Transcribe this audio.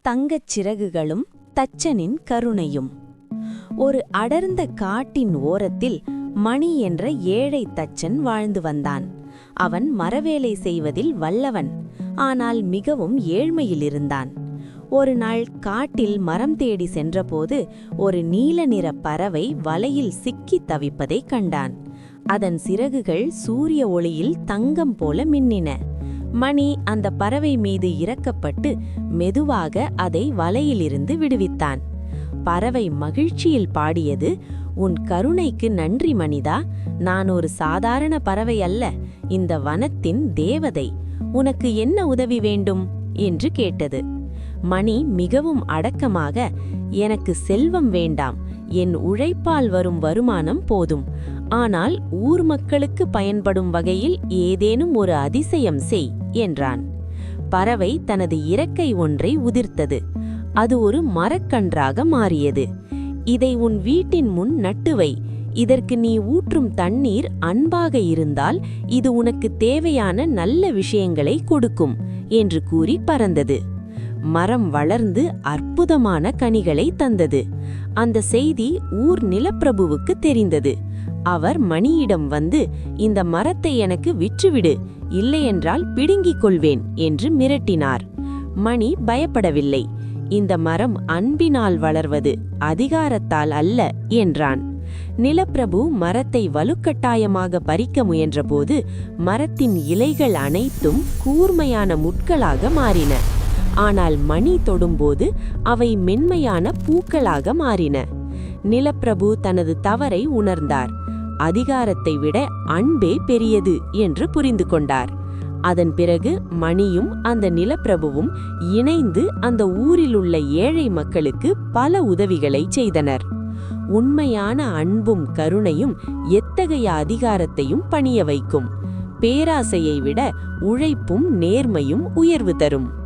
தங்கச் சிறகுகளும் தச்சனின் கருணையும். ஒரு அடர்ந்த காட்டின் ஓரத்தில் மணி என்ற ஏழை தச்சன் வாழ்ந்து வந்தான். அவன் மரவேலை செய்வதில் வல்லவன், ஆனால் மிகவும் ஏழ்மையில் இருந்தான். ஒரு நாள் காட்டில் மரம் தேடி சென்றபோது ஒரு நீல நிற பறவை வலையில் சிக்கித் தவிப்பதைக் கண்டான். அதன் சிறகுகள் சூரிய ஒளியில் தங்கம் போல மின்னின. மணி அந்த பறவை மீது இறக்கப்பட்டு மெதுவாக அதை வலையிலிருந்து விடுவித்தான். பறவை மகிழ்ச்சியில் பாடியது, "உன் கருணைக்கு நன்றி மனிதா. நான் ஒரு சாதாரண பறவை அல்ல, இந்த வனத்தின் தேவதை. உனக்கு என்ன உதவி வேண்டும்?" என்று கேட்டது. மணி மிகவும் அடக்கமாக, "எனக்கு செல்வம் வேண்டாம், என் உழைப்பால் வரும் வருமானம் போதும். ஆனால் ஊர் மக்களுக்கு பயன்படும் வகையில் ஏதேனும் ஒரு அதிசயம் செய்" என்றான். பறவை தனது இறக்கை ஒன்றை உதிர்த்தது. அது ஒரு மரக்கன்றாக மாறியது. "இதை உன் வீட்டின் முன் நட்டுவை. இதற்கு நீ ஊற்றும் தண்ணீர் அன்பாக இருந்தால் இது உனக்கு தேவையான நல்ல விஷயங்களை கொடுக்கும்" என்று கூறி பறந்தது. மரம் வளர்ந்து அற்புதமான கனிகளை தந்தது. அந்த செய்தி ஊர் நிலப்பிரபுவுக்கு தெரிந்தது. அவர் மணியிடம் வந்து, "இந்த மரத்தை எனக்கு விற்றுவிடு, இல்லையென்றால் பிடுங்கிக் கொள்வேன்" என்று மிரட்டினார். மணி பயப்படவில்லை. "இந்த மரம் அன்பினால் வளர்வது, அதிகாரத்தால் அல்ல" என்றான். நிலப்பிரபு மரத்தை வலுக்கட்டாயமாக பறிக்க முயன்றபோது மரத்தின் இலைகள் அனைத்தும் கூர்மையான முட்களாக மாறின. ஆனால் மணி தொடும்போது அவை மென்மையான பூக்களாக மாறின. நிலப்பிரபு தனது தவறை உணர்ந்தார். அதிகாரத்தை விட அன்பே பெரியது என்று புரிந்து கொண்டார். அதன் பிறகு மணியும் அந்த நிலப்பிரபுவும் இணைந்து அந்த ஊரிலுள்ள ஏழை மக்களுக்கு பல உதவிகளை செய்தனர். உண்மையான அன்பும் கருணையும் எத்தகைய அதிகாரத்தையும் பணிய வைக்கும். பேராசையை விட உழைப்பும் நேர்மையும் உயர்வு தரும்.